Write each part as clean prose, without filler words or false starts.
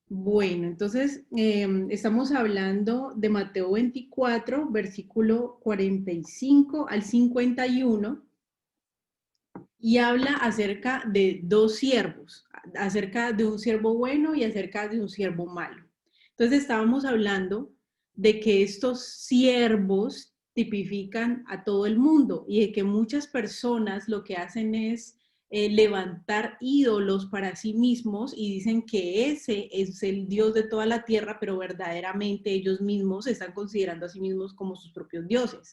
Bueno, entonces estamos hablando de Mateo 24, versículo 45 al 51, y habla acerca de dos siervos, acerca de un siervo bueno y acerca de un siervo malo. Entonces estábamos hablando de que estos siervos tipifican a todo el mundo y de que muchas personas lo que hacen es levantar ídolos para sí mismos y dicen que ese es el Dios de toda la tierra, pero verdaderamente ellos mismos se están considerando a sí mismos como sus propios dioses.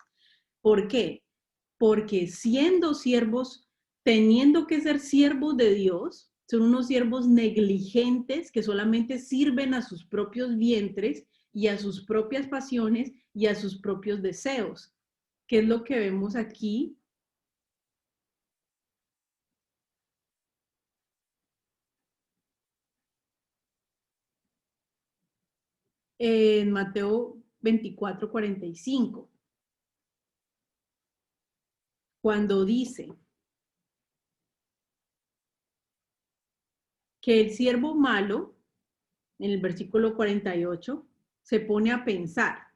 ¿Por qué? Porque siendo siervos, teniendo que ser siervos de Dios, son unos siervos negligentes que solamente sirven a sus propios vientres y a sus propias pasiones y a sus propios deseos. ¿Qué es lo que vemos aquí? En Mateo 24:45, cuando dice que el siervo malo, en el versículo 48, se pone a pensar,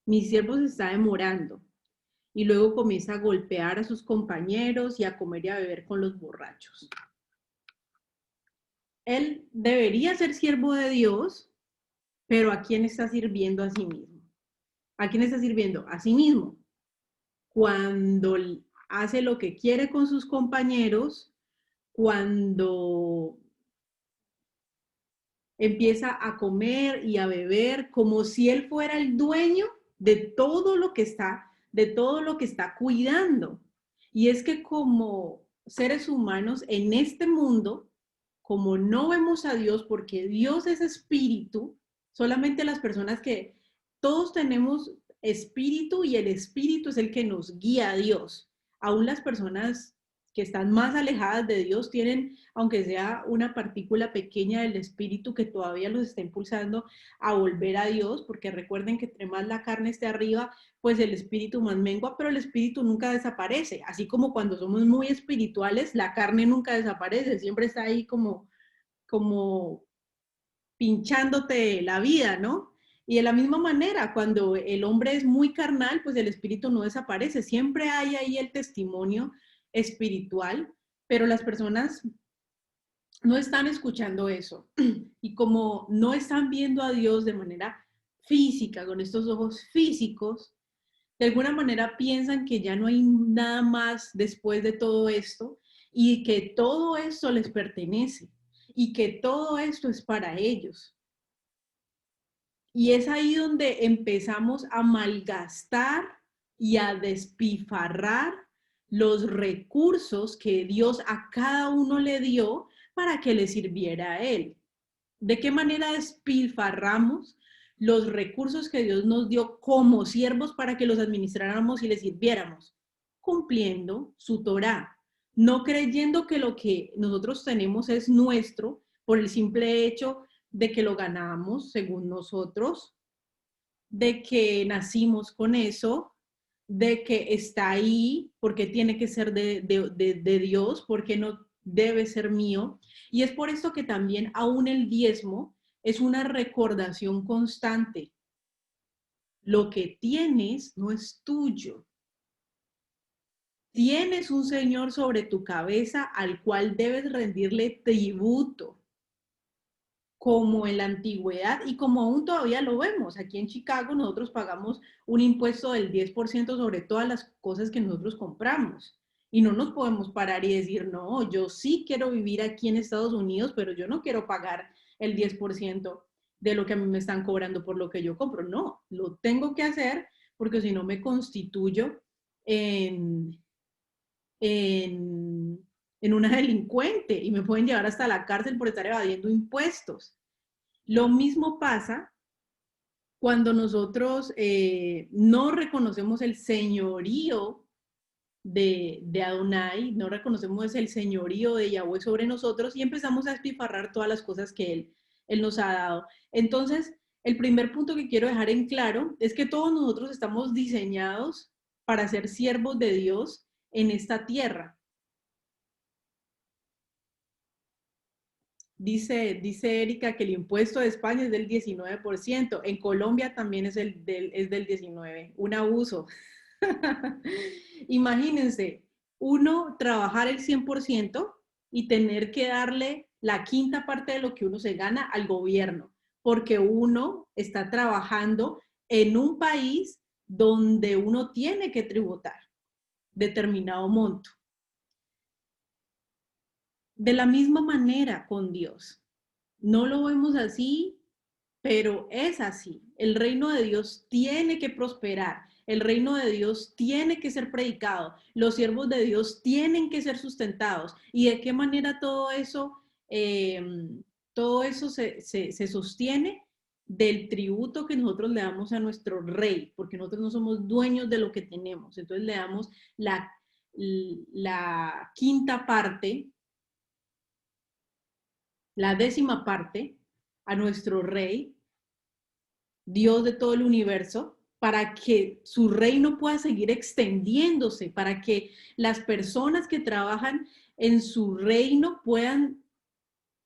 mi siervo se está demorando, y luego comienza a golpear a sus compañeros y a comer y a beber con los borrachos. Él debería ser siervo de Dios, pero ¿a quién está sirviendo a sí mismo? ¿A quién está sirviendo? A sí mismo. Cuando hace lo que quiere con sus compañeros, cuando empieza a comer y a beber como si él fuera el dueño de todo lo que está, de todo lo que está cuidando. Y es que como seres humanos en este mundo, como no vemos a Dios, porque Dios es espíritu, solamente las personas que todos tenemos espíritu y el espíritu es el que nos guía a Dios. Aún las personas que están más alejadas de Dios tienen, aunque sea una partícula pequeña del espíritu que todavía los está impulsando a volver a Dios, porque recuerden que entre más la carne esté arriba, pues el espíritu más mengua, pero el espíritu nunca desaparece. Así como cuando somos muy espirituales, la carne nunca desaparece, siempre está ahí como pinchándote la vida, ¿no? Y de la misma manera, cuando el hombre es muy carnal, pues el espíritu no desaparece. Siempre hay ahí el testimonio espiritual, pero las personas no están escuchando eso. Y como no están viendo a Dios de manera física, con estos ojos físicos, de alguna manera piensan que ya no hay nada más después de todo esto y que todo esto les pertenece y que todo esto es para ellos. Y es ahí donde empezamos a malgastar y a despilfarrar los recursos que Dios a cada uno le dio para que le sirviera a él. ¿De qué manera despilfarramos los recursos que Dios nos dio como siervos para que los administráramos y les sirviéramos? Cumpliendo su Torá, no creyendo que lo que nosotros tenemos es nuestro por el simple hecho de que lo ganamos según nosotros, de que nacimos con eso, de que está ahí porque tiene que ser de Dios, porque no debe ser mío. Y es por esto que también aún el diezmo es una recordación constante. Lo que tienes no es tuyo. Tienes un Señor sobre tu cabeza al cual debes rendirle tributo, como en la antigüedad y como aún todavía lo vemos. Aquí en Chicago nosotros pagamos un impuesto del 10% sobre todas las cosas que nosotros compramos. Y no nos podemos parar y decir, no, yo sí quiero vivir aquí en Estados Unidos, pero yo no quiero pagar el 10% de lo que a mí me están cobrando por lo que yo compro. No, lo tengo que hacer porque si no me constituyo en, en, en una delincuente y me pueden llevar hasta la cárcel por estar evadiendo impuestos. Lo mismo pasa cuando nosotros no reconocemos el señorío de Adonai, no reconocemos el señorío de Yahweh sobre nosotros y empezamos a despifarrar todas las cosas que él nos ha dado. Entonces, el primer punto que quiero dejar en claro es que todos nosotros estamos diseñados para ser siervos de Dios en esta tierra. Dice Erika que el impuesto de España es del 19%. En Colombia también es del 19%. Un abuso. Imagínense, uno trabajar el 100% y tener que darle la quinta parte de lo que uno se gana al gobierno, porque uno está trabajando en un país donde uno tiene que tributar determinado monto. De la misma manera con Dios. No lo vemos así, pero es así. El reino de Dios tiene que prosperar. El reino de Dios tiene que ser predicado. Los siervos de Dios tienen que ser sustentados. ¿Y de qué manera eh, todo eso se sostiene? Del tributo que nosotros le damos a nuestro rey, porque nosotros no somos dueños de lo que tenemos. Entonces le damos la quinta parte, la décima parte a nuestro rey, Dios de todo el universo, para que su reino pueda seguir extendiéndose, para que las personas que trabajan en su reino puedan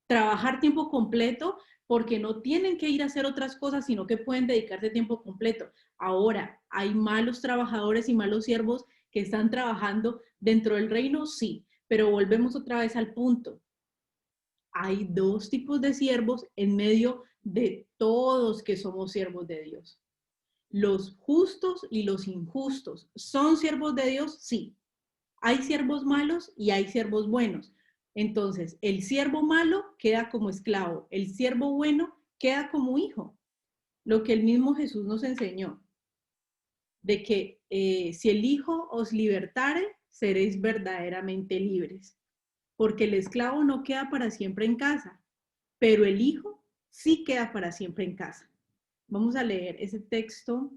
trabajar tiempo completo, porque no tienen que ir a hacer otras cosas, sino que pueden dedicarse tiempo completo. Ahora, ¿hay malos trabajadores y malos siervos que están trabajando dentro del reino? Sí, pero volvemos otra vez al punto. Hay dos tipos de siervos en medio de todos que somos siervos de Dios. Los justos y los injustos. ¿Son siervos de Dios? Sí. Hay siervos malos y hay siervos buenos. Entonces, el siervo malo queda como esclavo, el siervo bueno queda como hijo. Lo que el mismo Jesús nos enseñó, de que si el Hijo os libertare, seréis verdaderamente libres. Porque el esclavo no queda para siempre en casa, pero el hijo sí queda para siempre en casa. Vamos a leer ese texto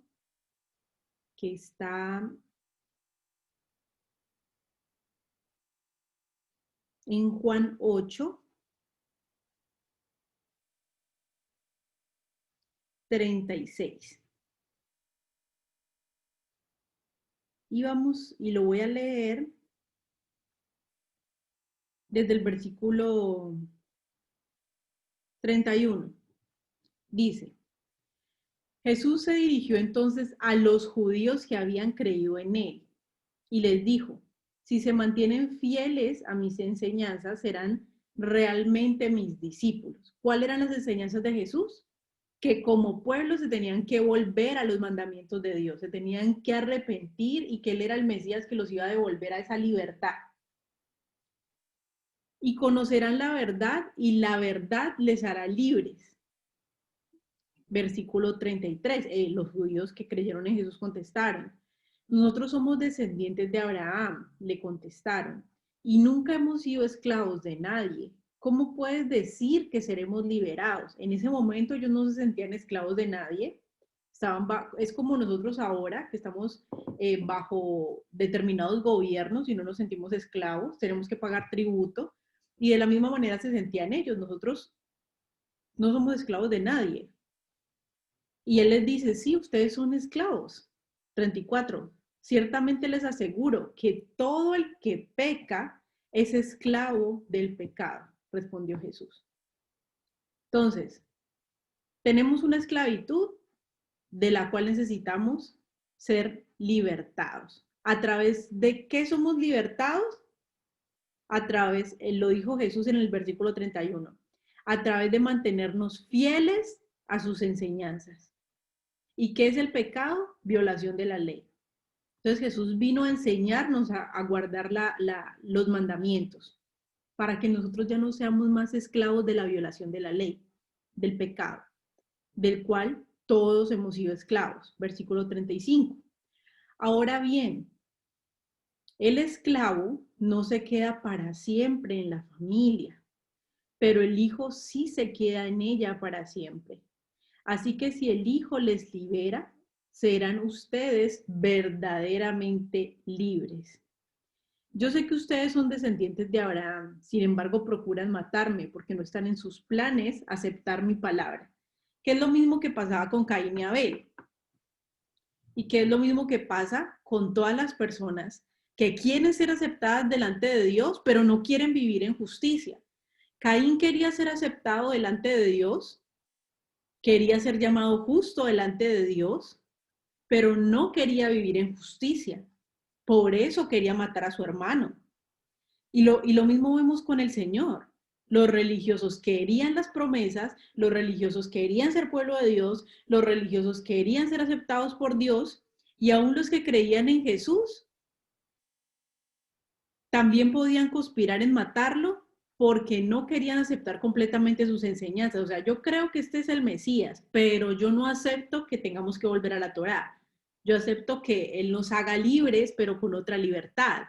que está en Juan 8, 36. Y vamos, y lo voy a leer desde el versículo 31. Dice, Jesús se dirigió entonces a los judíos que habían creído en él y les dijo, si se mantienen fieles a mis enseñanzas, serán realmente mis discípulos. ¿Cuáles eran las enseñanzas de Jesús? Que como pueblo se tenían que volver a los mandamientos de Dios, se tenían que arrepentir y que Él era el Mesías que los iba a devolver a esa libertad. Y conocerán la verdad y la verdad les hará libres. Versículo 33, los judíos que creyeron en Jesús contestaron, nosotros somos descendientes de Abraham, le contestaron, y nunca hemos sido esclavos de nadie. ¿Cómo puedes decir que seremos liberados? En ese momento ellos no se sentían esclavos de nadie. Es como nosotros ahora, que estamos bajo determinados gobiernos y no nos sentimos esclavos, tenemos que pagar tributo, y de la misma manera se sentían ellos. Nosotros no somos esclavos de nadie. Y él les dice, sí, ustedes son esclavos. 34. Ciertamente les aseguro que todo el que peca es esclavo del pecado, respondió Jesús. Entonces, tenemos una esclavitud de la cual necesitamos ser libertados. ¿A través de qué somos libertados? A través, lo dijo Jesús en el versículo 31, a través de mantenernos fieles a sus enseñanzas. ¿Y qué es el pecado? Violación de la ley. Entonces Jesús vino a enseñarnos a guardar los mandamientos para que nosotros ya no seamos más esclavos de la violación de la ley, del pecado, del cual todos hemos sido esclavos. Versículo 35. Ahora bien, el esclavo no se queda para siempre en la familia, pero el hijo sí se queda en ella para siempre. Así que si el Hijo les libera, serán ustedes verdaderamente libres. Yo sé que ustedes son descendientes de Abraham, sin embargo procuran matarme porque no están en sus planes aceptar mi palabra, que es lo mismo que pasaba con Caín y Abel, y que es lo mismo que pasa con todas las personas que quieren ser aceptadas delante de Dios, pero no quieren vivir en justicia, Caín quería ser aceptado delante de Dios, quería ser llamado justo delante de Dios, pero no quería vivir en justicia. Por eso quería matar a su hermano. Y lo mismo vemos con el Señor. Los religiosos querían las promesas, los religiosos querían ser pueblo de Dios, los religiosos querían ser aceptados por Dios, y aún los que creían en Jesús también podían conspirar en matarlo porque no querían aceptar completamente sus enseñanzas. O sea, yo creo que este es el Mesías, pero yo no acepto que tengamos que volver a la Torá. Yo acepto que Él nos haga libres, pero con otra libertad.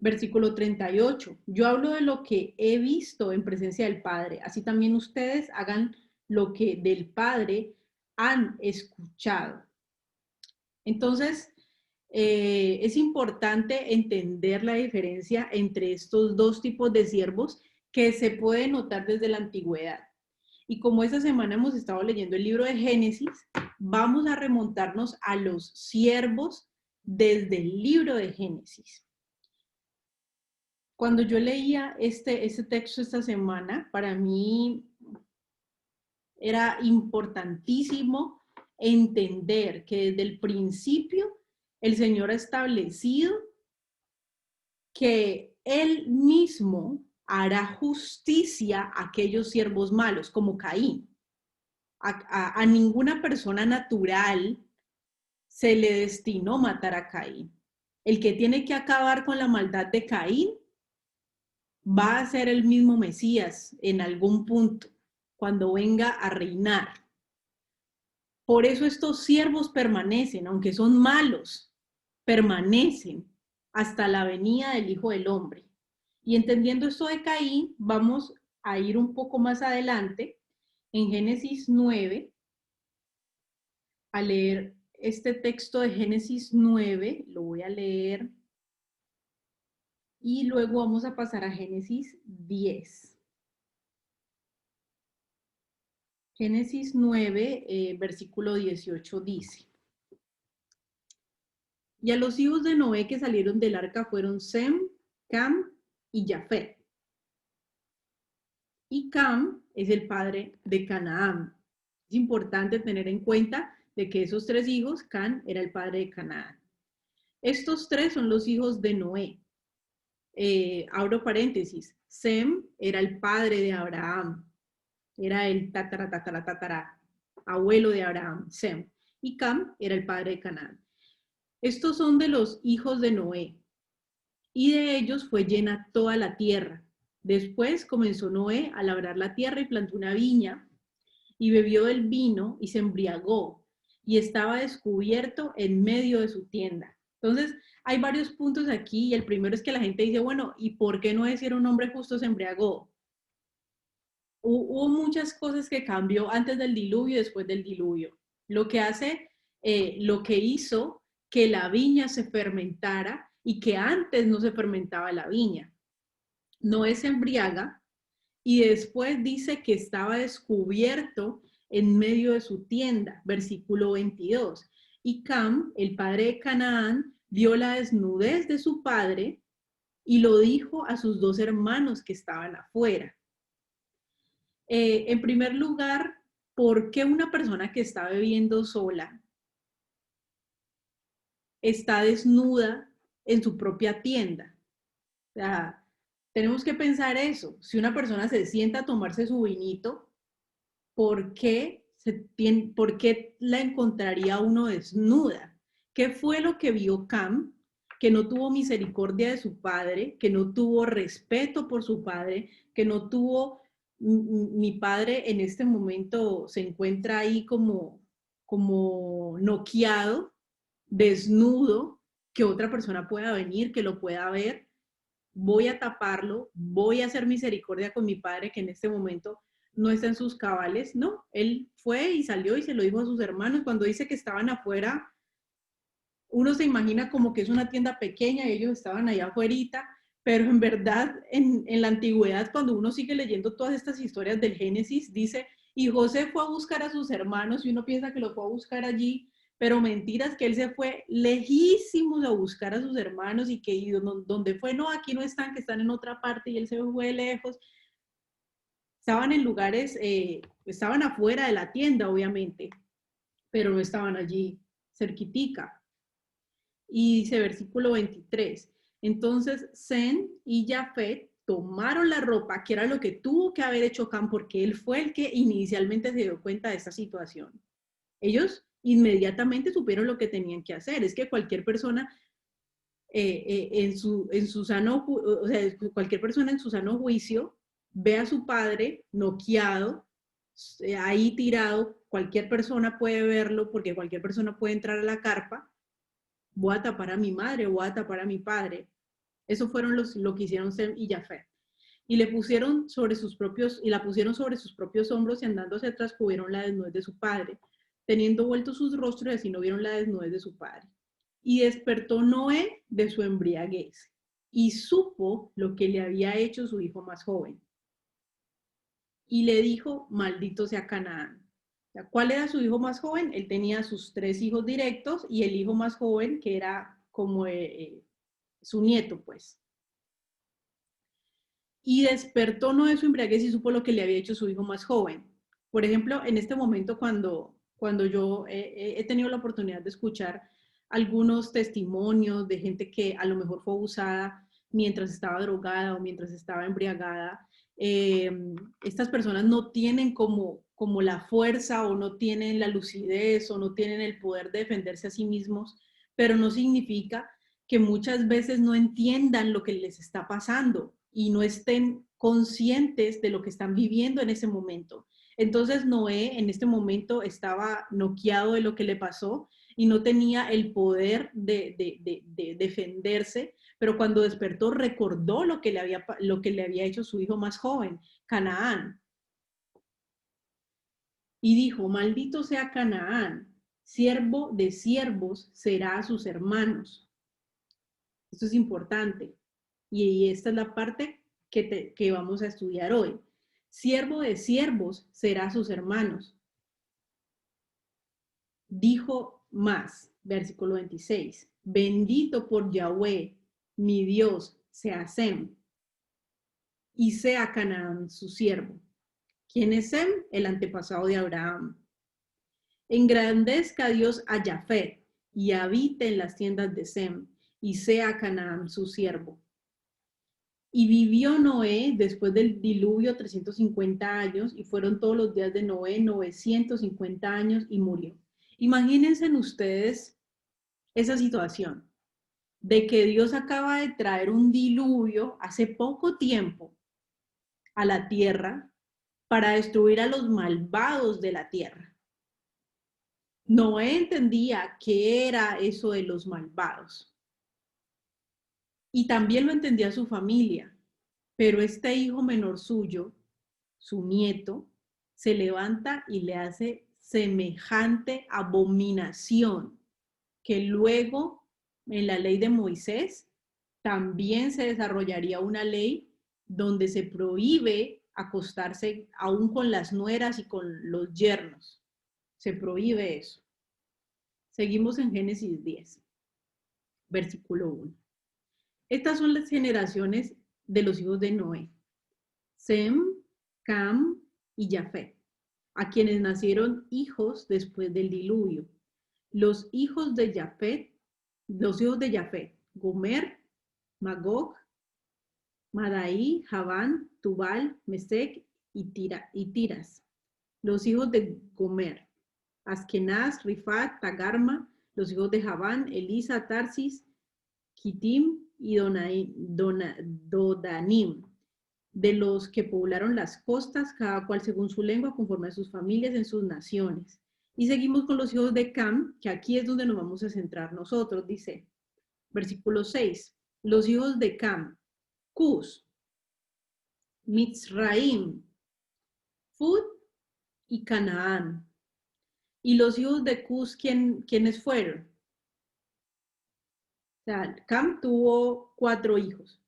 Versículo 38. Yo hablo de lo que he visto en presencia del Padre. Así también ustedes hagan lo que del Padre han escuchado. Entonces, es importante entender la diferencia entre estos dos tipos de siervos que se puede notar desde la antigüedad. Y como esta semana hemos estado leyendo el libro de Génesis, vamos a remontarnos a los siervos desde el libro de Génesis. Cuando yo leía este texto esta semana, para mí era importantísimo entender que desde el principio el Señor ha establecido que Él mismo hará justicia a aquellos siervos malos, como Caín. A ninguna persona natural se le destinó matar a Caín. El que tiene que acabar con la maldad de Caín va a ser el mismo Mesías en algún punto, cuando venga a reinar. Por eso estos siervos permanecen, aunque son malos, permanecen hasta la venida del Hijo del Hombre. Y entendiendo esto de Caín, vamos a ir un poco más adelante, en Génesis 9, a leer este texto de Génesis 9, lo voy a leer, y luego vamos a pasar a Génesis 10. Génesis 9, versículo 18 dice: y a los hijos de Noé que salieron del arca fueron Sem, Cam y Jafet. Y Cam es el padre de Canaán. Es importante tener en cuenta de que esos tres hijos, Cam era el padre de Canaán. Estos tres son los hijos de Noé. Abro paréntesis, Sem era el padre de Abraham, era el tatara, abuelo de Abraham, Sem, y Cam era el padre de Canaán. Estos son de los hijos de Noé, y de ellos fue llena toda la tierra. Después comenzó Noé a labrar la tierra y plantó una viña, y bebió del vino y se embriagó, y estaba descubierto en medio de su tienda. Entonces, hay varios puntos aquí, y el primero es que la gente dice, bueno, ¿y por qué no decir un hombre justo se embriagó? Hubo muchas cosas que cambió antes del diluvio y después del diluvio. Lo que hizo que la viña se fermentara y que antes no se fermentaba la viña. Noé se embriaga y después dice que estaba descubierto en medio de su tienda, versículo 22. Y Cam, el padre de Canaán, vio la desnudez de su padre y lo dijo a sus dos hermanos que estaban afuera. En primer lugar, ¿por qué una persona que está bebiendo sola está desnuda en su propia tienda? O sea, tenemos que pensar eso. Si una persona se sienta a tomarse su vinito, ¿por qué la encontraría uno desnuda? ¿Qué fue lo que vio Cam? Que no tuvo misericordia de su padre, que no tuvo respeto por su padre, que no tuvo, mi padre en este momento se encuentra ahí como noqueado, desnudo, que otra persona pueda venir, que lo pueda ver. Voy a taparlo, voy a hacer misericordia con mi padre que en este momento no está en sus cabales. No, él fue y salió y se lo dijo a sus hermanos. Cuando dice que estaban afuera, uno se imagina como que es una tienda pequeña y ellos estaban allá afuera, pero en verdad en la antigüedad, cuando uno sigue leyendo todas estas historias del Génesis, dice, y José fue a buscar a sus hermanos y uno piensa que lo fue a buscar allí pero mentiras que él se fue lejísimos a buscar a sus hermanos y que donde fue, no, aquí no están, que están en otra parte y él se fue lejos. Estaban en lugares, estaban afuera de la tienda, obviamente, pero no estaban allí cerquitica. Y dice versículo 23, entonces Sem y Jafet tomaron la ropa, que era lo que tuvo que haber hecho Cam, porque él fue el que inicialmente se dio cuenta de esta situación. Ellos inmediatamente supieron lo que tenían que hacer. Es que cualquier persona en su sano, o sea, cualquier persona en su sano juicio ve a su padre noqueado, ahí tirado, cualquier persona puede verlo porque cualquier persona puede entrar a la carpa, voy a tapar a mi madre, voy a tapar a mi padre. Eso fueron lo que hicieron Sem y Jafet. Y le pusieron sobre sus propios, y la pusieron sobre sus propios hombros y andando hacia atrás cubrieron la desnudez de su padre, teniendo vueltos sus rostros y así no vieron la desnudez de su padre. Y despertó Noé de su embriaguez y supo lo que le había hecho su hijo más joven. Y le dijo, maldito sea Canaán. ¿Cuál era su hijo más joven? Él tenía sus 3 hijos directos y el hijo más joven que era como su nieto, pues. Y despertó Noé de su embriaguez y supo lo que le había hecho su hijo más joven. Por ejemplo, en este momento cuando yo he tenido la oportunidad de escuchar algunos testimonios de gente que a lo mejor fue abusada mientras estaba drogada o mientras estaba embriagada, estas personas no tienen como la fuerza o no tienen la lucidez o no tienen el poder de defenderse a sí mismos, pero no significa que muchas veces no entiendan lo que les está pasando y no estén conscientes de lo que están viviendo en ese momento. Entonces Noé en este momento estaba noqueado de lo que le pasó y no tenía el poder de defenderse, pero cuando despertó recordó lo que le había hecho su hijo más joven, Canaán. Y dijo, maldito sea Canaán, siervo de siervos será a sus hermanos. Esto es importante. Y esta es la parte que vamos a estudiar hoy. Siervo de siervos será a sus hermanos. Dijo más, versículo 26, bendito por Yahweh, mi Dios, sea Sem, y sea Canaán su siervo. ¿Quién es Sem? El antepasado de Abraham. Engrandezca Dios a Jafet y habite en las tiendas de Sem, y sea Canaán su siervo. Y vivió Noé después del diluvio 350 años y fueron todos los días de Noé 950 años y murió. Imagínense ustedes esa situación de que Dios acaba de traer un diluvio hace poco tiempo a la tierra para destruir a los malvados de la tierra. Noé entendía qué era eso de los malvados y también lo entendía su familia. Pero este hijo menor suyo, su nieto, se levanta y le hace semejante abominación que luego en la ley de Moisés también se desarrollaría una ley donde se prohíbe acostarse aún con las nueras y con los yernos. Se prohíbe eso. Seguimos en Génesis 10, versículo 1. Estas son las generaciones de los hijos de Noé. Sem, Cam y Jafet, a quienes nacieron hijos después del diluvio. Los hijos de Jafet, Gomer, Magog, Madai, Javán, Tubal, Mesec y Tiras. Los hijos de Gomer, Askenaz, Rifat, Tagarma. Los hijos de Javán, Elisa, Tarsis, Kitim y Dodanim. De los que poblaron las costas, cada cual según su lengua, conforme a sus familias en sus naciones. Y seguimos con los hijos de Cam, que aquí es donde nos vamos a centrar nosotros, dice, versículo 6, los hijos de Cam, Cus, Mitzraim, Fud y Canaán. Y los hijos de Cus, ¿quiénes fueron? O sea, Cam tuvo 4 hijos.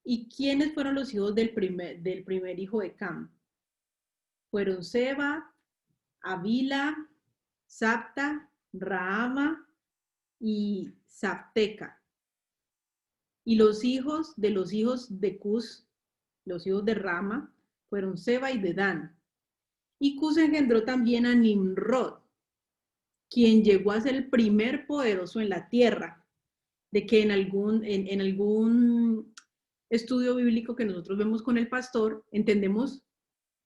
¿Y quiénes fueron los hijos del primer hijo de Cam? Fueron Seba, Avila, Sapta Raama y Sabteca. Y los hijos de Cus, los hijos de Rama, fueron Seba y Dedán. Y Cus engendró también a Nimrod, quien llegó a ser el primer poderoso en la tierra, de que en algún estudio bíblico que nosotros vemos con el pastor, entendemos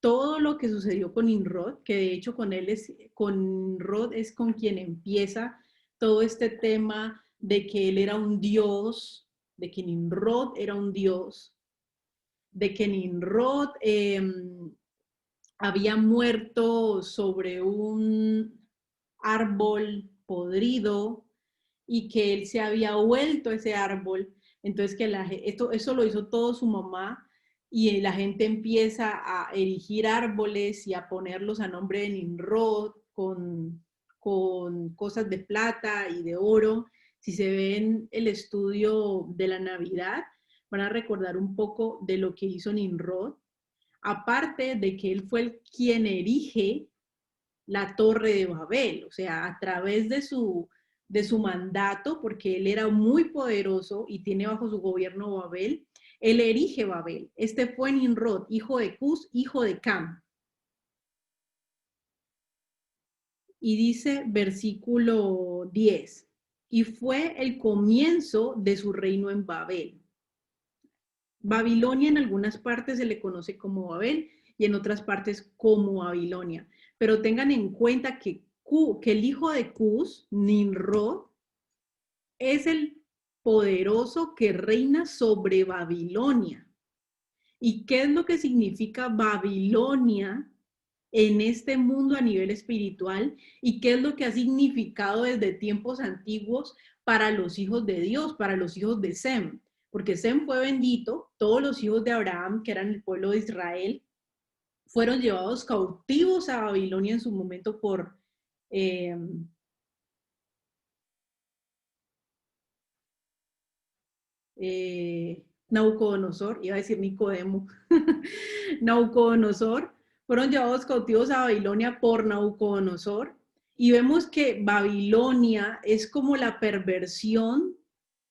todo lo que sucedió con Nimrod, que de hecho con Nimrod es con quien empieza todo este tema de que él era un dios, de que Nimrod era un dios, de que Nimrod había muerto sobre un árbol podrido y que él se había vuelto ese árbol. Entonces que eso lo hizo todo su mamá y la gente empieza a erigir árboles y a ponerlos a nombre de Nimrod con cosas de plata y de oro. Si se ven el estudio de la Navidad, van a recordar un poco de lo que hizo Nimrod. Aparte de que él fue quien erige la Torre de Babel, o sea, a través de su mandato, porque él era muy poderoso y tiene bajo su gobierno Babel, él erige Babel. Este fue Nimrod, hijo de Cus, hijo de Cam. Y dice versículo 10, y fue el comienzo de su reino en Babel. Babilonia en algunas partes se le conoce como Babel y en otras partes como Babilonia. Pero tengan en cuenta que el hijo de Cus, Nimrod, es el poderoso que reina sobre Babilonia. ¿Y qué es lo que significa Babilonia en este mundo a nivel espiritual? ¿Y qué es lo que ha significado desde tiempos antiguos para los hijos de Dios, para los hijos de Sem? Porque Sem fue bendito, todos los hijos de Abraham, que eran el pueblo de Israel, fueron llevados cautivos a Babilonia en su momento por Nabucodonosor, iba a decir Nicodemo, Nabucodonosor, fueron llevados cautivos a Babilonia por Nabucodonosor, y vemos que Babilonia es como la perversión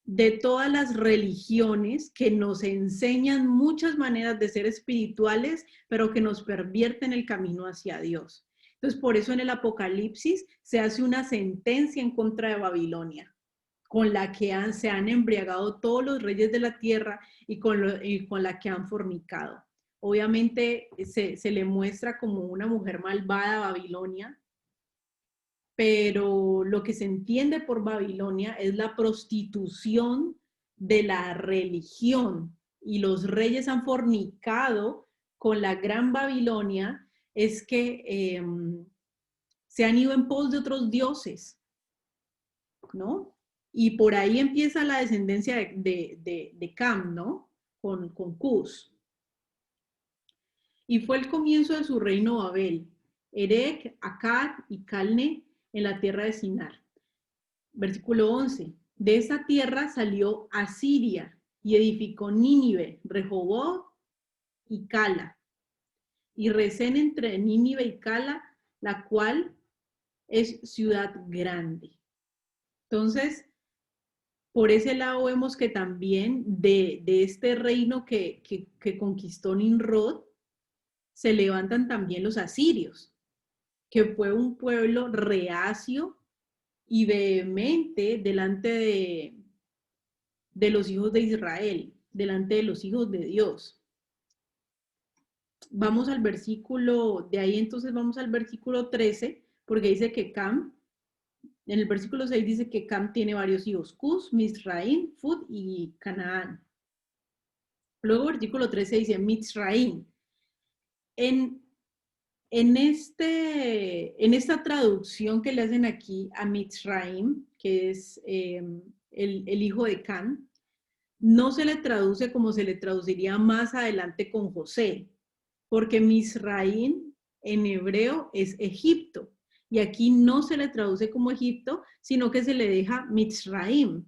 de todas las religiones que nos enseñan muchas maneras de ser espirituales, pero que nos pervierten el camino hacia Dios. Entonces, por eso en el Apocalipsis se hace una sentencia en contra de Babilonia, con la que se han embriagado todos los reyes de la tierra y con la que han fornicado. Obviamente se le muestra como una mujer malvada a Babilonia, pero lo que se entiende por Babilonia es la prostitución de la religión, y los reyes han fornicado con la gran Babilonia, es que se han ido en pos de otros dioses, ¿no? Y por ahí empieza la descendencia de Cam, ¿no? Con Cus. Y fue el comienzo de su reino Babel, Erech, Akkad y Calne en la tierra de Sinar. Versículo 11. De esa tierra salió Asiria y edificó Nínive, Rehoboth y Cala. Y Resén entre Nínive y Cala, la cual es ciudad grande. Entonces, por ese lado vemos que también de este reino que conquistó Nimrod, se levantan también los asirios, que fue un pueblo reacio y vehemente delante de los hijos de Israel, delante de los hijos de Dios. Vamos al versículo, de ahí entonces vamos al versículo 13, porque dice que Cam, en el versículo 6 dice que Cam tiene varios hijos, Cus, Mizraim, Fud y Canaán. Luego versículo 13 dice Mizraim. En esta traducción que le hacen aquí a Mizraim, que es el hijo de Can, no se le traduce como se le traduciría más adelante con José, porque Mizraim en hebreo es Egipto, y aquí no se le traduce como Egipto, sino que se le deja Mizraim,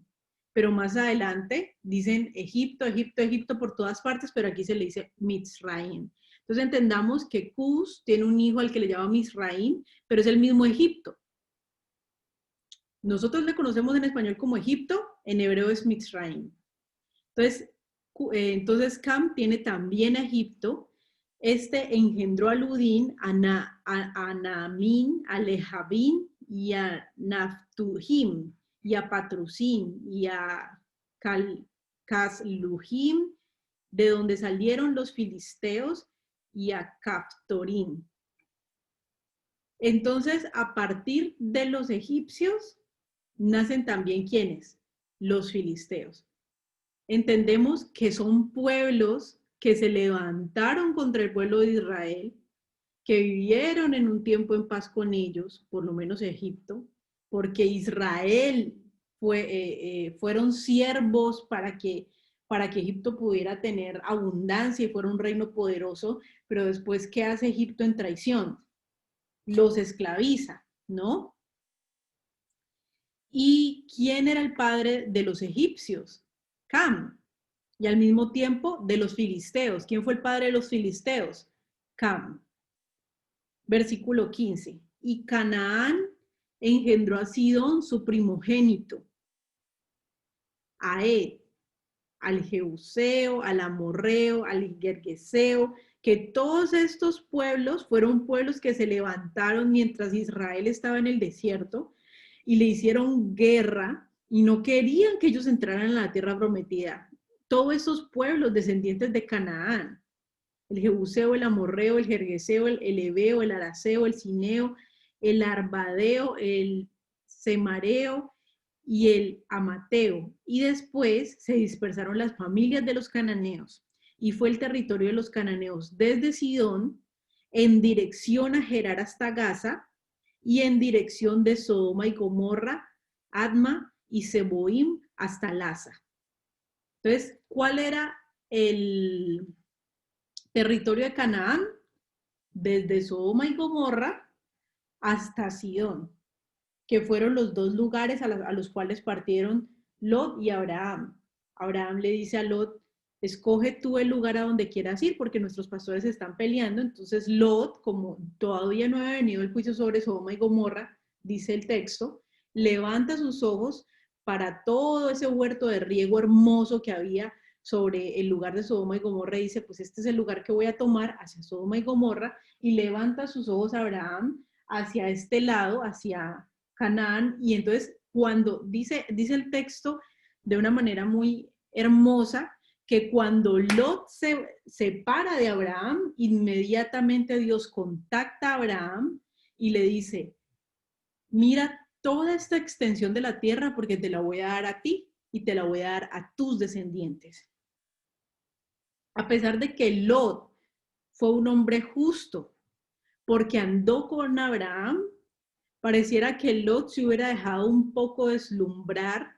pero más adelante dicen Egipto, Egipto, Egipto por todas partes, pero aquí se le dice Mizraim. Entonces entendamos que Cus tiene un hijo al que le llama Mizraim, pero es el mismo Egipto. Nosotros le conocemos en español como Egipto, en hebreo es Mitzrayim. Entonces Cam tiene también a Egipto. Este engendró a Ludín, a Naamín, a Lehabín y a Naftujim y a Patrusín y a Casluhim, de donde salieron los filisteos, y a Caftorim. Entonces, a partir de los egipcios, nacen también ¿quiénes? Los filisteos. Entendemos que son pueblos que se levantaron contra el pueblo de Israel, que vivieron en un tiempo en paz con ellos, por lo menos Egipto, porque Israel fueron siervos para que Egipto pudiera tener abundancia y fuera un reino poderoso, pero después, ¿qué hace Egipto en traición? Los esclaviza, ¿no? ¿Y quién era el padre de los egipcios? Cam. Y al mismo tiempo de los filisteos. ¿Quién fue el padre de los filisteos? Cam. Versículo 15. Y Canaán engendró a Sidón, su primogénito, a Ed, al Jebuseo, al Amorreo, al Gergeseo, que todos estos pueblos fueron pueblos que se levantaron mientras Israel estaba en el desierto y le hicieron guerra y no querían que ellos entraran en la tierra prometida. Todos esos pueblos descendientes de Canaán, el Jebuseo, el Amorreo, el Gergeseo, el Ebeo, el Araceo, el Cineo, el Arbadeo, el Semareo y el Amateo. Y después se dispersaron las familias de los cananeos y fue el territorio de los cananeos desde Sidón en dirección a Gerar hasta Gaza y en dirección de Sodoma y Gomorra, Adma y Seboim hasta Laza. Entonces, ¿cuál era el territorio de Canaán? Desde Sodoma y Gomorra hasta Sidón, que fueron los dos lugares a los cuales partieron Lot y Abraham. Abraham le dice a Lot, escoge tú el lugar a donde quieras ir porque nuestros pastores están peleando. Entonces Lot, como todavía no había venido el juicio sobre Sodoma y Gomorra, dice el texto, levanta sus ojos para todo ese huerto de riego hermoso que había sobre el lugar de Sodoma y Gomorra y dice, pues este es el lugar que voy a tomar hacia Sodoma y Gomorra, y levanta sus ojos a Abraham hacia este lado, hacia Canaán, y entonces cuando dice el texto de una manera muy hermosa, que cuando Lot se separa de Abraham, inmediatamente Dios contacta a Abraham y le dice, mira toda esta extensión de la tierra porque te la voy a dar a ti y te la voy a dar a tus descendientes. A pesar de que Lot fue un hombre justo, porque andó con Abraham, pareciera que Lot se hubiera dejado un poco deslumbrar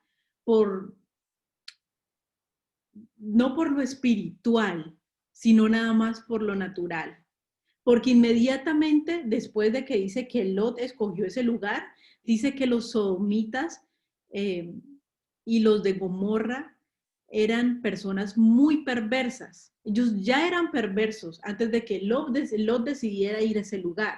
no por lo espiritual, sino nada más por lo natural. Porque inmediatamente después de que dice que Lot escogió ese lugar, dice que los sodomitas y los de Gomorra eran personas muy perversas. Ellos ya eran perversos antes de que Lot decidiera ir a ese lugar.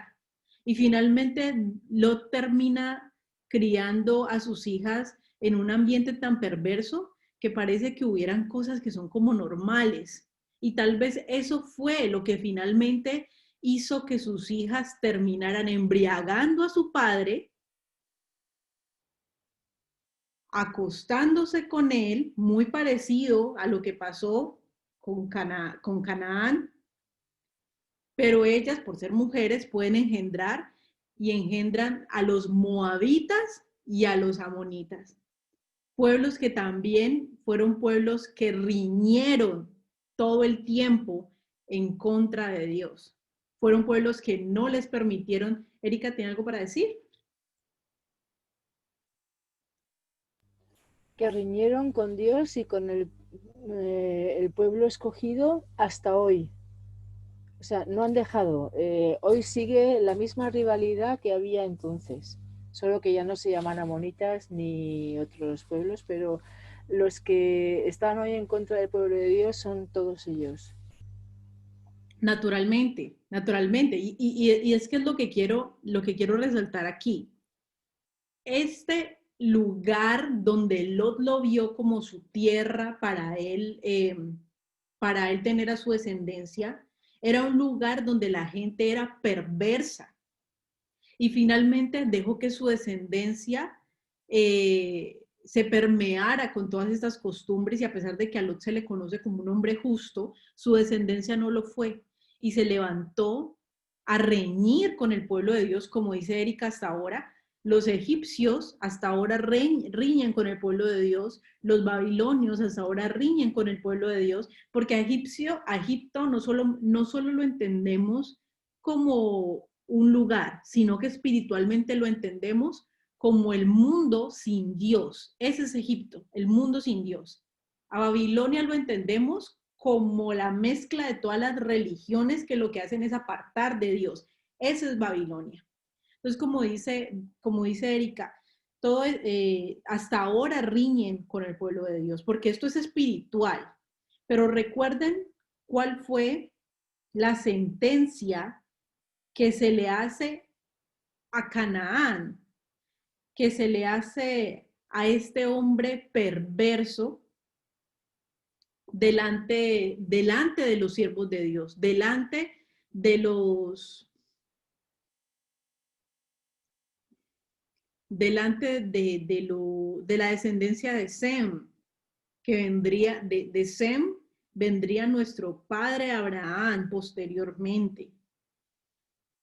Y finalmente Lot termina criando a sus hijas en un ambiente tan perverso que parece que hubieran cosas que son como normales. Y tal vez eso fue lo que finalmente hizo que sus hijas terminaran embriagando a su padre, acostándose con él, muy parecido a lo que pasó con Canaán, pero ellas, por ser mujeres, pueden engendrar y engendran a los moabitas y a los amonitas. Pueblos que también fueron pueblos que riñeron todo el tiempo en contra de Dios. Fueron pueblos que no les permitieron. Erika, ¿tiene algo para decir? Que riñeron con Dios y con el pueblo escogido hasta hoy. O sea, no han dejado. Hoy sigue la misma rivalidad que había entonces, solo que ya no se llaman amonitas ni otros pueblos, pero los que están hoy en contra del pueblo de Dios son todos ellos. Naturalmente, naturalmente. Y es que es lo que quiero resaltar aquí. lugar donde Lot lo vio como su tierra para él tener a su descendencia, era un lugar donde la gente era perversa. Y finalmente dejó que su descendencia se permeara con todas estas costumbres, y a pesar de que a Lot se le conoce como un hombre justo, su descendencia no lo fue y se levantó a reñir con el pueblo de Dios, como dice Erika hasta ahora. Los egipcios hasta ahora riñen con el pueblo de Dios, los babilonios hasta ahora riñen con el pueblo de Dios, porque a Egipto no solo lo entendemos como un lugar, sino que espiritualmente lo entendemos como el mundo sin Dios. Ese es Egipto, el mundo sin Dios. A Babilonia lo entendemos como la mezcla de todas las religiones que lo que hacen es apartar de Dios. Ese es Babilonia. Entonces, como dice Erika, todo, hasta ahora riñen con el pueblo de Dios, porque esto es espiritual. Pero recuerden cuál fue la sentencia que se le hace a Canaán, que se le hace a este hombre perverso delante de los siervos de Dios, delante de los, delante de la descendencia de Sem, que vendría, de Sem vendría nuestro padre Abraham posteriormente.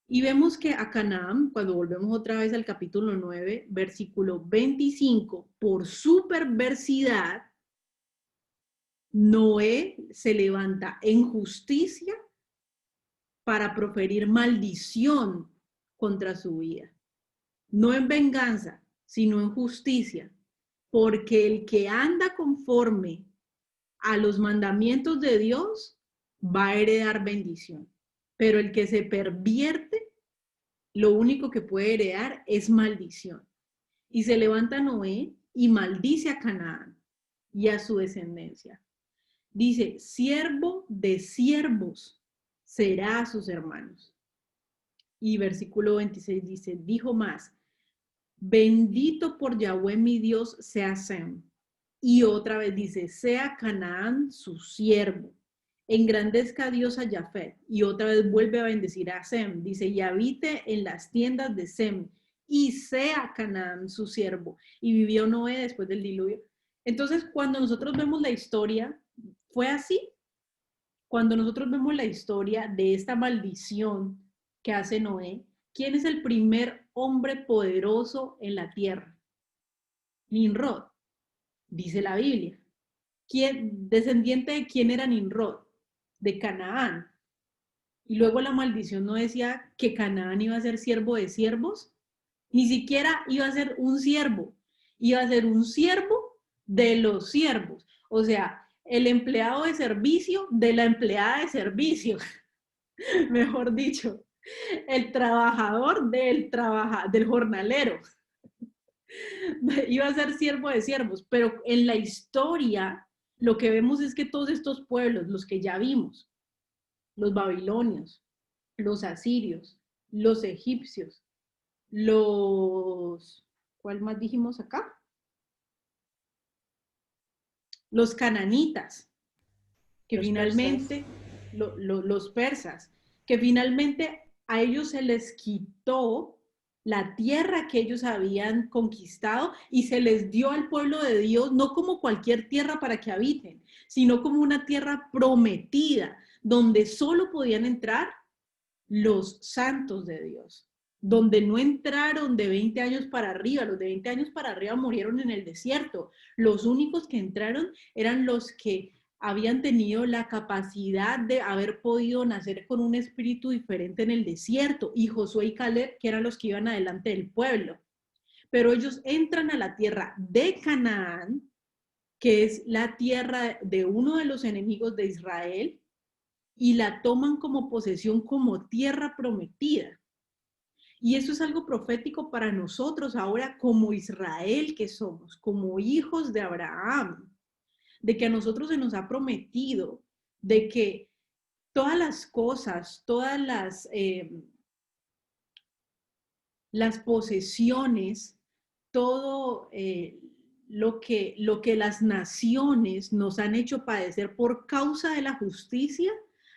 Y vemos que a Canaán, cuando volvemos otra vez al capítulo 9, versículo 25, por su perversidad, Noé se levanta en justicia para proferir maldición contra su vida. No en venganza, sino en justicia, porque el que anda conforme a los mandamientos de Dios va a heredar bendición, pero el que se pervierte, lo único que puede heredar es maldición. Y se levanta Noé y maldice a Canaán y a su descendencia. Dice, siervo de siervos será a sus hermanos. Y versículo 26 dice, dijo más, bendito por Yahweh mi Dios sea Sem. Y otra vez dice, sea Canaán su siervo. Engrandezca a Dios a Jafet. Y otra vez vuelve a bendecir a Sem. Dice, y habite en las tiendas de Sem. Y sea Canaán su siervo. Y vivió Noé después del diluvio. Entonces, cuando nosotros vemos la historia, fue así. Cuando nosotros vemos la historia de esta maldición que hace Noé, ¿quién es el primer hombre poderoso en la tierra? Nimrod, dice la Biblia. ¿Descendiente de quién era Nimrod? De Canaán. Y luego la maldición no decía que Canaán iba a ser siervo de siervos, ni siquiera iba a ser un siervo, iba a ser un siervo de los siervos. O sea, el empleado de servicio de la empleada de servicio, mejor dicho, el trabajador del jornalero. Iba a ser siervo de siervos, pero en la historia lo que vemos es que todos estos pueblos, los que ya vimos, los babilonios, los asirios, los egipcios, ¿cuál más dijimos acá? Los cananitas, que Los finalmente, persas. los persas, que finalmente a ellos se les quitó la tierra que ellos habían conquistado y se les dio al pueblo de Dios, no como cualquier tierra para que habiten, sino como una tierra prometida, donde solo podían entrar los santos de Dios, donde no entraron de 20 años para arriba, los de 20 años para arriba murieron en el desierto, los únicos que entraron eran los que habían tenido la capacidad de haber podido nacer con un espíritu diferente en el desierto, y Josué y Caleb, que eran los que iban adelante del pueblo. Pero ellos entran a la tierra de Canaán, que es la tierra de uno de los enemigos de Israel, y la toman como posesión, como tierra prometida. Y eso es algo profético para nosotros ahora como Israel que somos, como hijos de Abraham, de que a nosotros se nos ha prometido, de que todas las cosas, todas las posesiones todo lo que las naciones nos han hecho padecer por causa de la justicia,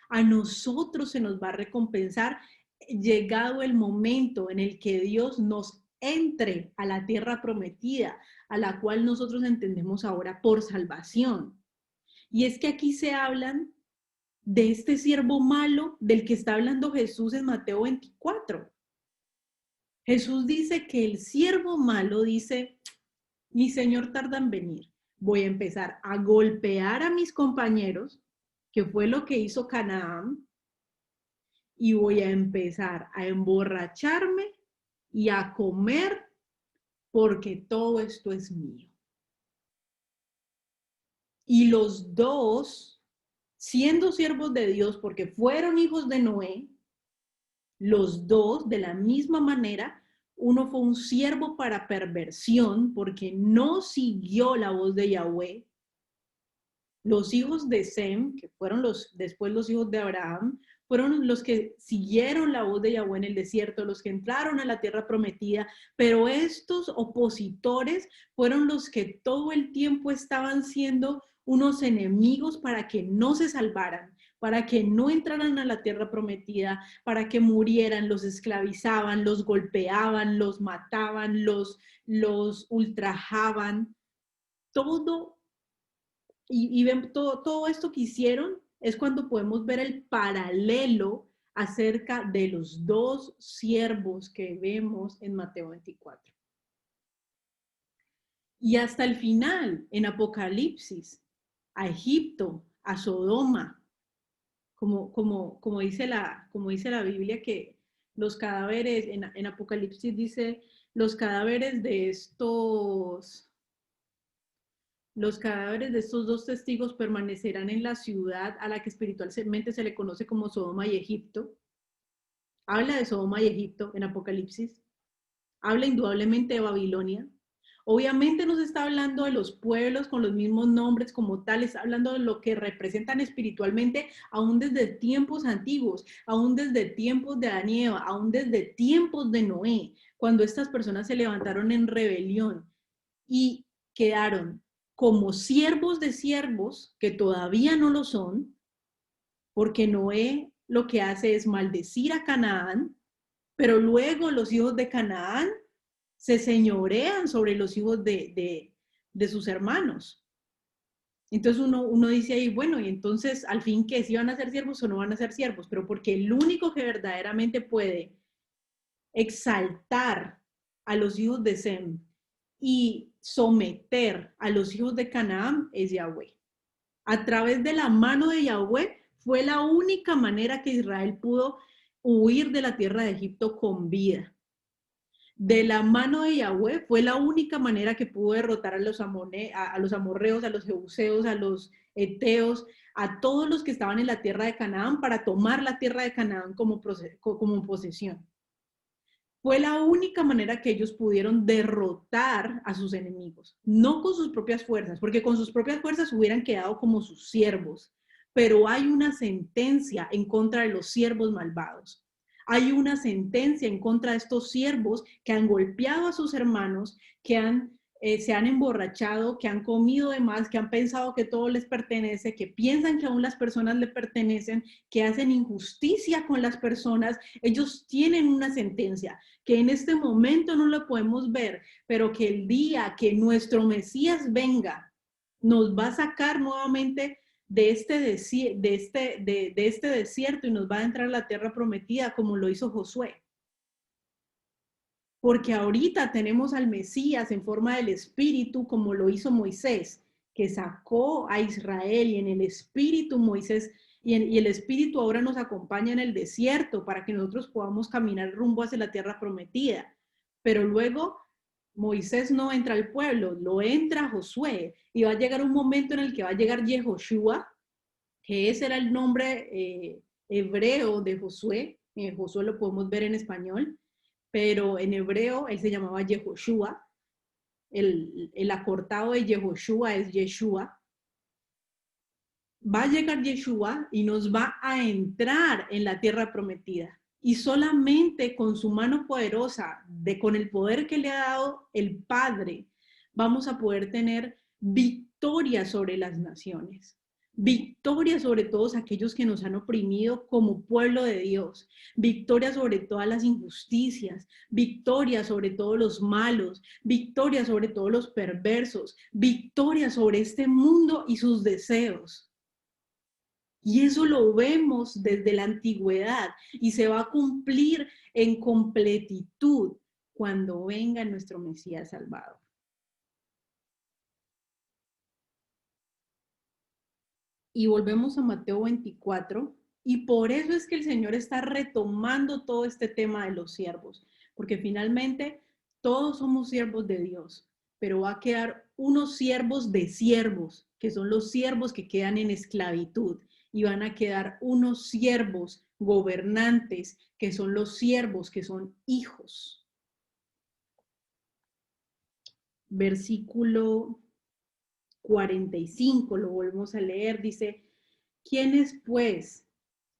a nosotros se nos va a recompensar llegado el momento en el que Dios nos entre a la tierra prometida, a la cual nosotros entendemos ahora por salvación. Y es que aquí se hablan de este siervo malo del que está hablando Jesús en Mateo 24. Jesús dice que el siervo malo dice, mi señor tarda en venir, voy a empezar a golpear a mis compañeros, que fue lo que hizo Canaán, y voy a empezar a emborracharme y a comer porque todo esto es mío. Y los dos, siendo siervos de Dios porque fueron hijos de Noé, los dos de la misma manera, uno fue un siervo para perversión porque no siguió la voz de Yahweh. Los hijos de Sem, que fueron después los hijos de Abraham, fueron los que siguieron la voz de Yahweh en el desierto, los que entraron a la tierra prometida, pero estos opositores fueron los que todo el tiempo estaban siendo unos enemigos para que no se salvaran, para que no entraran a la tierra prometida, para que murieran, los esclavizaban, los golpeaban, los mataban, los ultrajaban, todo. Y ven, todo esto que hicieron es cuando podemos ver el paralelo acerca de los dos siervos que vemos en Mateo 24. Y hasta el final, en Apocalipsis, a Egipto, a Sodoma, como dice la Biblia, que los cadáveres, en Apocalipsis dice, los cadáveres de estos dos testigos permanecerán en la ciudad a la que espiritualmente se le conoce como Sodoma y Egipto. Habla de Sodoma y Egipto en Apocalipsis. Habla indudablemente de Babilonia. Obviamente nos está hablando de los pueblos con los mismos nombres como tales, hablando de lo que representan espiritualmente aún desde tiempos antiguos, aún desde tiempos de Adán y Eva, aún desde tiempos de Noé, cuando estas personas se levantaron en rebelión y quedaron como siervos de siervos, que todavía no lo son, porque Noé lo que hace es maldecir a Canaán, pero luego los hijos de Canaán se señorean sobre los hijos de sus hermanos. Entonces uno dice ahí, bueno, y entonces al fin que si van a ser siervos o no van a ser siervos, pero porque el único que verdaderamente puede exaltar a los hijos de Sem y someter a los hijos de Canaán es Yahweh. A través de la mano de Yahweh fue la única manera que Israel pudo huir de la tierra de Egipto con vida. De la mano de Yahweh fue la única manera que pudo derrotar a los amorreos, a los jebuseos, a los eteos, a todos los que estaban en la tierra de Canaán para tomar la tierra de Canaán como posesión. Fue la única manera que ellos pudieron derrotar a sus enemigos, no con sus propias fuerzas, porque con sus propias fuerzas hubieran quedado como sus siervos, pero hay una sentencia en contra de los siervos malvados. Hay una sentencia en contra de estos siervos que han golpeado a sus hermanos, que se han emborrachado, que han comido de más, que han pensado que todo les pertenece, que piensan que aún las personas le pertenecen, que hacen injusticia con las personas. Ellos tienen una sentencia que en este momento no lo podemos ver, pero que el día que nuestro Mesías venga, nos va a sacar nuevamente de este desierto y nos va a entrar a la tierra prometida como lo hizo Josué. Porque ahorita tenemos al Mesías en forma del Espíritu como lo hizo Moisés, que sacó a Israel y en el Espíritu Moisés y el Espíritu ahora nos acompaña en el desierto para que nosotros podamos caminar rumbo hacia la tierra prometida. Pero luego Moisés no entra al pueblo, lo entra Josué y va a llegar un momento en el que va a llegar Yehoshua, que ese era el nombre hebreo de Josué. Josué lo podemos ver en español, pero en hebreo él se llamaba Yehoshua. El acortado de Yehoshua es Yeshua. Va a llegar Yeshua y nos va a entrar en la tierra prometida. Y solamente con su mano poderosa, con el poder que le ha dado el Padre, vamos a poder tener victoria sobre las naciones, victoria sobre todos aquellos que nos han oprimido como pueblo de Dios, victoria sobre todas las injusticias, victoria sobre todos los malos, victoria sobre todos los perversos, victoria sobre este mundo y sus deseos. Y eso lo vemos desde la antigüedad y se va a cumplir en completitud cuando venga nuestro Mesías Salvador. Y volvemos a Mateo 24, y por eso es que el Señor está retomando todo este tema de los siervos, porque finalmente todos somos siervos de Dios, pero va a quedar unos siervos de siervos, que son los siervos que quedan en esclavitud, y van a quedar unos siervos gobernantes, que son los siervos que son hijos. Versículo 45, lo volvemos a leer, dice: ¿quién es pues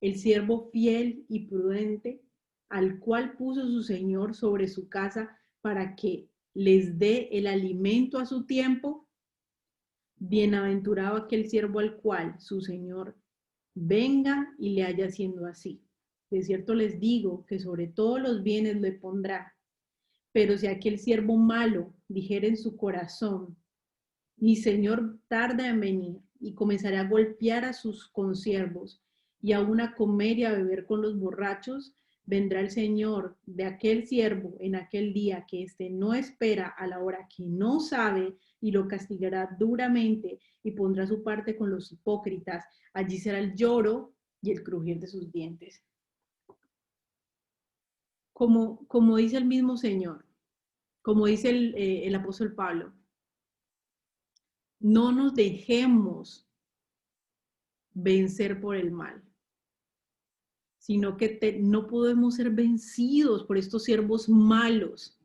el siervo fiel y prudente al cual puso su Señor sobre su casa para que les dé el alimento a su tiempo? Bienaventurado aquel siervo al cual su Señor venga y le haya haciendo así. De cierto les digo que sobre todos los bienes le pondrá. Pero si aquel siervo malo dijera en su corazón: mi señor tarda en venir, y comenzaré a golpear a sus consiervos y aún a comer y a beber con los borrachos, vendrá el Señor de aquel siervo en aquel día que éste no espera, a la hora que no sabe, y lo castigará duramente y pondrá su parte con los hipócritas. Allí será el lloro y el crujir de sus dientes. Como dice el mismo Señor, como dice el apóstol Pablo, no nos dejemos vencer por el mal, sino que no podemos ser vencidos por estos siervos malos,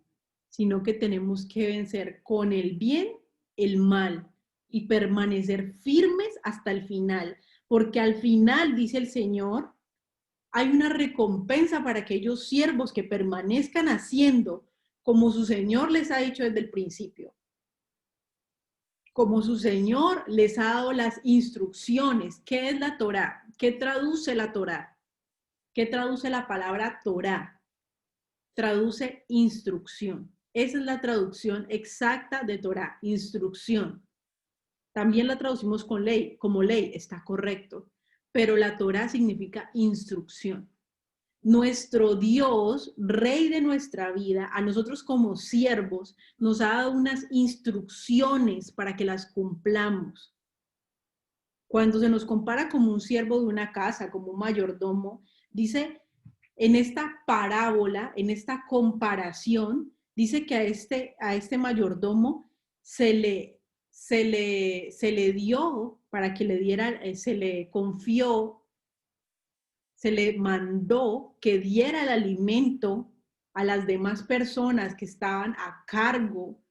sino que tenemos que vencer con el bien el mal y permanecer firmes hasta el final, porque al final, dice el Señor, hay una recompensa para aquellos siervos que permanezcan haciendo como su Señor les ha dicho desde el principio. Como su Señor les ha dado las instrucciones. ¿Qué es la Torá? ¿Qué traduce la Torá? ¿Qué traduce la palabra Torá? Traduce instrucción. Esa es la traducción exacta de Torá, instrucción. También la traducimos con ley, como ley, está correcto, pero la Torá significa instrucción. Nuestro Dios, Rey de nuestra vida, a nosotros como siervos, nos ha dado unas instrucciones para que las cumplamos. Cuando se nos compara como un siervo de una casa, como un mayordomo, dice en esta parábola, en esta comparación, dice que a este mayordomo se le dio para que le diera, se le confió, se le mandó que diera el alimento a las demás personas que estaban a cargo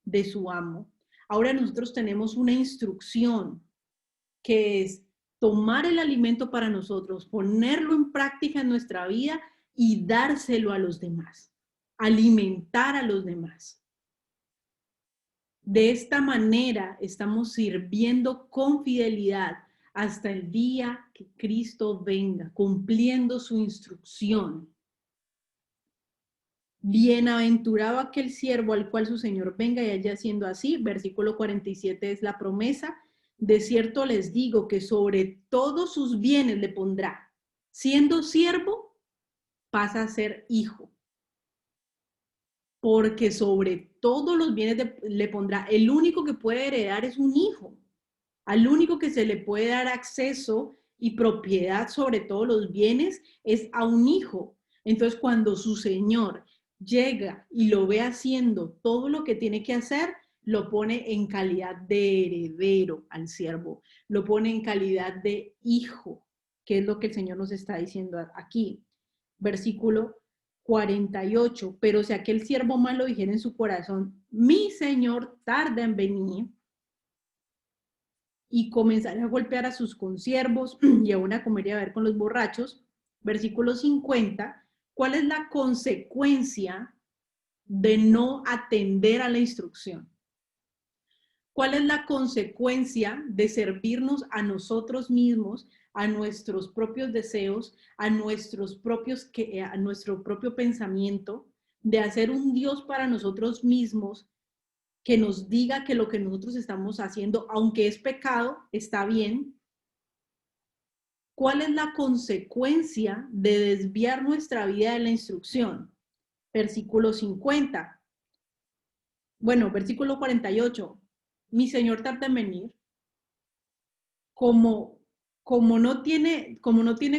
de su amo. Ahora nosotros tenemos una instrucción que es tomar el alimento para nosotros, ponerlo en práctica en nuestra vida y dárselo a los demás, alimentar a los demás. De esta manera estamos sirviendo con fidelidad hasta el día que Cristo venga, cumpliendo su instrucción. Bienaventurado aquel siervo al cual su Señor venga y haya siendo así. Versículo 47 es la promesa. De cierto les digo que sobre todos sus bienes le pondrá. Siendo siervo, pasa a ser hijo. Porque sobre todos los bienes le pondrá. El único que puede heredar es un hijo. Al único que se le puede dar acceso y propiedad sobre todos los bienes es a un hijo. Entonces, cuando su Señor llega y lo ve haciendo todo lo que tiene que hacer, lo pone en calidad de heredero al siervo, lo pone en calidad de hijo, que es lo que el Señor nos está diciendo aquí. Versículo 48, pero si aquel siervo malo dijera en su corazón: mi Señor tarda en venir, y comenzará a golpear a sus consiervos y aún a comer y a beber con los borrachos. Versículo 50, ¿Cuál es la consecuencia de no atender a la instrucción? ¿Cuál es la consecuencia de servirnos a nosotros mismos, a nuestros propios deseos, a nuestro propio pensamiento, de hacer un Dios para nosotros mismos que nos diga que lo que nosotros estamos haciendo, aunque es pecado, está bien? ¿Cuál es la consecuencia de desviar nuestra vida de la instrucción? Versículo 50. Bueno, versículo 48. Mi Señor tarda en venir. Como no tiene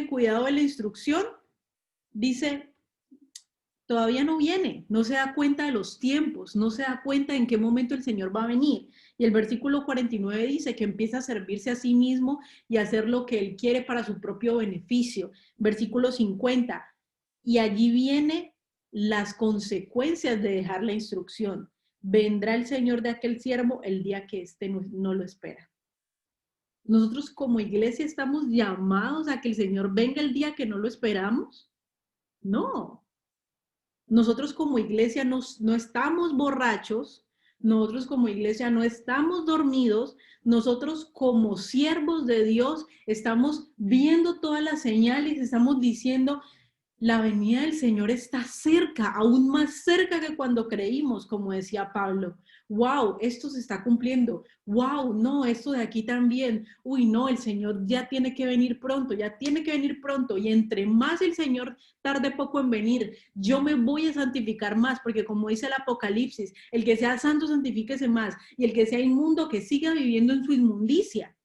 cuidado de la instrucción, dice, todavía no viene, no se da cuenta de los tiempos, no se da cuenta en qué momento el Señor va a venir. Y el versículo 49 dice que empieza a servirse a sí mismo y a hacer lo que él quiere para su propio beneficio. Versículo 50, y allí viene las consecuencias de dejar la instrucción. Vendrá el Señor de aquel siervo el día que éste no lo espera. Nosotros como iglesia estamos llamados a que el Señor venga el día que no lo esperamos. No. Nosotros como iglesia no estamos borrachos, nosotros como iglesia no estamos dormidos, nosotros como siervos de Dios estamos viendo todas las señales, estamos diciendo, la venida del Señor está cerca, aún más cerca que cuando creímos, como decía Pablo. Wow, esto se está cumpliendo. Wow, no, esto de aquí también. Uy, no, el Señor ya tiene que venir pronto, ya tiene que venir pronto. Y entre más el Señor tarde poco en venir, yo me voy a santificar más, porque como dice el Apocalipsis, el que sea santo, santifíquese más. Y el que sea inmundo, que siga viviendo en su inmundicia.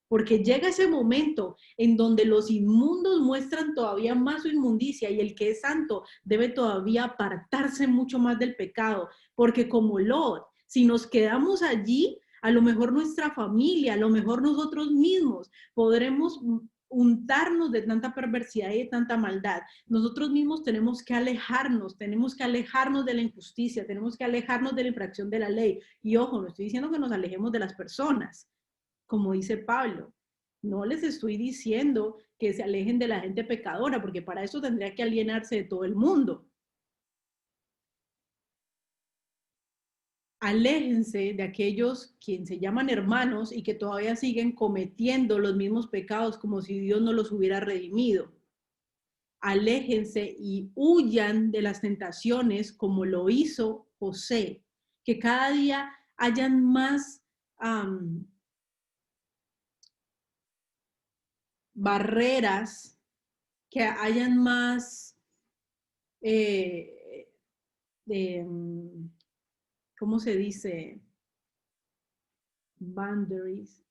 Porque llega ese momento en donde los inmundos muestran todavía más su inmundicia y el que es santo debe todavía apartarse mucho más del pecado. Porque como Lot, si nos quedamos allí, a lo mejor nuestra familia, a lo mejor nosotros mismos podremos untarnos de tanta perversidad y de tanta maldad. Nosotros mismos tenemos que alejarnos de la injusticia, tenemos que alejarnos de la infracción de la ley. Y ojo, no estoy diciendo que nos alejemos de las personas, como dice Pablo. No les estoy diciendo que se alejen de la gente pecadora, porque para eso tendría que alienarse de todo el mundo. Aléjense de aquellos quienes se llaman hermanos y que todavía siguen cometiendo los mismos pecados como si Dios no los hubiera redimido. Aléjense y huyan de las tentaciones como lo hizo José. Que cada día hayan más barreras, que hayan más, ¿cómo se dice? Boundaries.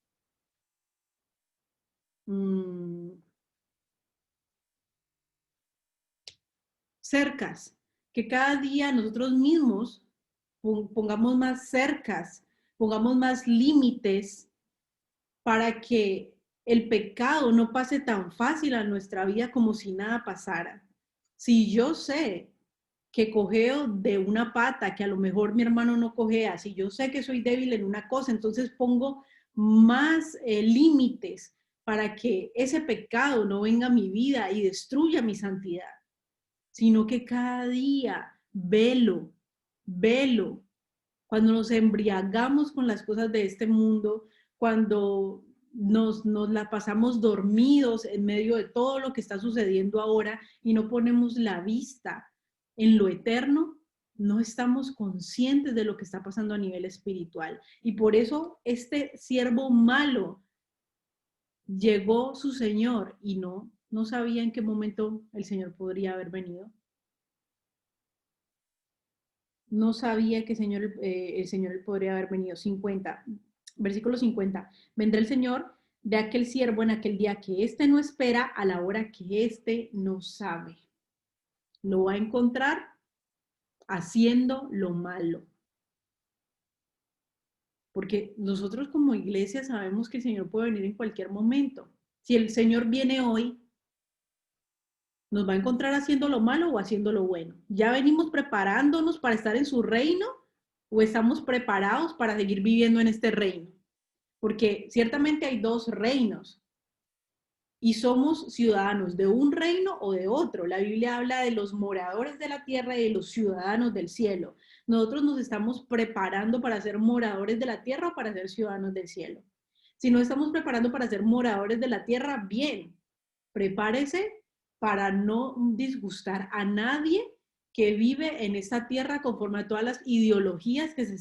Cercas, que cada día nosotros mismos pongamos más cercas, pongamos más límites para que el pecado no pase tan fácil a nuestra vida como si nada pasara. Si yo sé que cojeo de una pata, que a lo mejor mi hermano no cojea, si yo sé que soy débil en una cosa, entonces pongo más límites para que ese pecado no venga a mi vida y destruya mi santidad, sino que cada día velo. Cuando nos embriagamos con las cosas de este mundo, cuando nos la pasamos dormidos en medio de todo lo que está sucediendo ahora y no ponemos la vista en lo eterno, no estamos conscientes de lo que está pasando a nivel espiritual. Y por eso este siervo malo llegó su Señor y no sabía en qué momento el Señor podría haber venido. No sabía que el Señor podría haber venido. 50, versículo 50. Vendrá el Señor de aquel siervo en aquel día que éste no espera, a la hora que éste no sabe. Lo va a encontrar haciendo lo malo. Porque nosotros como iglesia sabemos que el Señor puede venir en cualquier momento. Si el Señor viene hoy, ¿nos va a encontrar haciendo lo malo o haciendo lo bueno? ¿Ya venimos preparándonos para estar en su reino o estamos preparados para seguir viviendo en este reino? Porque ciertamente hay dos reinos. y somos ciudadanos de un reino o de otro. La Biblia habla de los moradores de la tierra y de los ciudadanos del cielo. Nosotros nos estamos preparando para ser moradores de la tierra o para ser ciudadanos del cielo. Si no estamos preparando para ser moradores de la tierra, bien, prepárese para no disgustar a nadie que vive en esta tierra conforme a todas las ideologías que se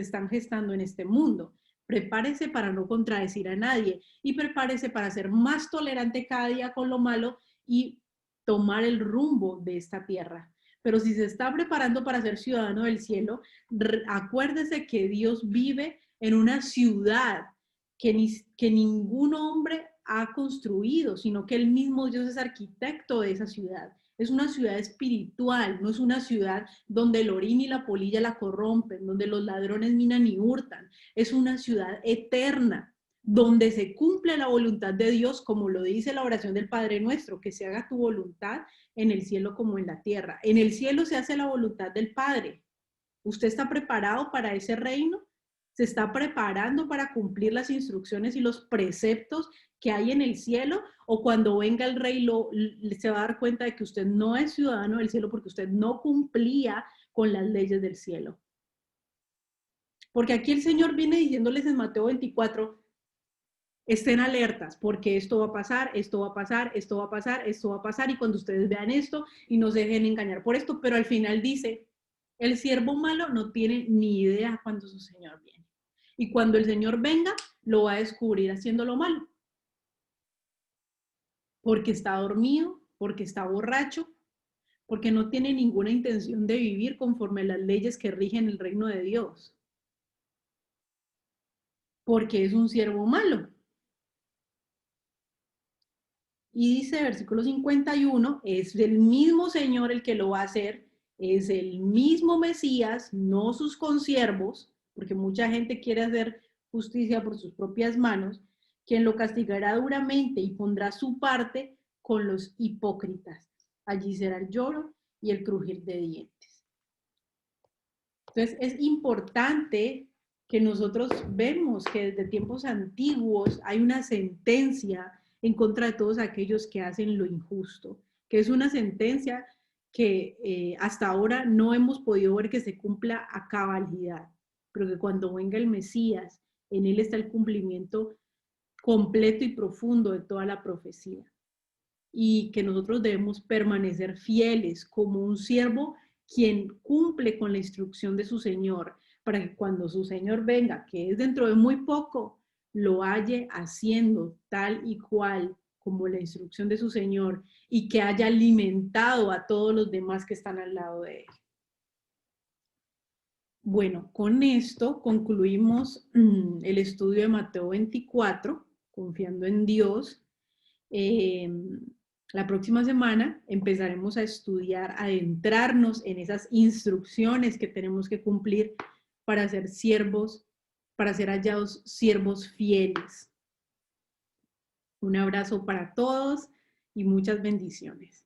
están gestando en este mundo. Prepárese para no contradecir a nadie y prepárese para ser más tolerante cada día con lo malo y tomar el rumbo de esta tierra. Pero si se está preparando para ser ciudadano del cielo, acuérdese que Dios vive en una ciudad que ningún hombre ha construido, sino que el mismo Dios es arquitecto de esa ciudad. Es una ciudad espiritual, no es una ciudad donde el orín y la polilla la corrompen, donde los ladrones minan y hurtan. Es una ciudad eterna, donde se cumple la voluntad de Dios, como lo dice la oración del Padre Nuestro, que se haga tu voluntad en el cielo como en la tierra. En el cielo se hace la voluntad del Padre. ¿Usted está preparado para ese reino? ¿Se está preparando para cumplir las instrucciones y los preceptos que hay en el cielo? ¿O cuando venga el rey se va a dar cuenta de que usted no es ciudadano del cielo porque usted no cumplía con las leyes del cielo? Porque aquí el Señor viene diciéndoles en Mateo 24, estén alertas, porque esto va a pasar, esto va a pasar, esto va a pasar, esto va a pasar, y cuando ustedes vean esto y no se dejen engañar por esto, pero al final dice, el siervo malo no tiene ni idea cuando su Señor viene. Y cuando el Señor venga, lo va a descubrir haciendo lo malo. Porque está dormido, porque está borracho, porque no tiene ninguna intención de vivir conforme a las leyes que rigen el reino de Dios. Porque es un siervo malo. Y dice, versículo 51, es el mismo Señor el que lo va a hacer, es el mismo Mesías, no sus consiervos, porque mucha gente quiere hacer justicia por sus propias manos, quien lo castigará duramente y pondrá su parte con los hipócritas. Allí será el lloro y el crujir de dientes. Entonces es importante que nosotros vemos que desde tiempos antiguos hay una sentencia en contra de todos aquellos que hacen lo injusto, que es una sentencia que hasta ahora no hemos podido ver que se cumpla a cabalidad, pero que cuando venga el Mesías, en él está el cumplimiento completo y profundo de toda la profecía. Y que nosotros debemos permanecer fieles como un siervo quien cumple con la instrucción de su Señor, para que cuando su Señor venga, que es dentro de muy poco, lo halle haciendo tal y cual como la instrucción de su Señor y que haya alimentado a todos los demás que están al lado de él. Bueno, con esto concluimos el estudio de Mateo 24, confiando en Dios. La próxima semana empezaremos a estudiar, a adentrarnos en esas instrucciones que tenemos que cumplir para ser siervos, para ser hallados siervos fieles. Un abrazo para todos y muchas bendiciones.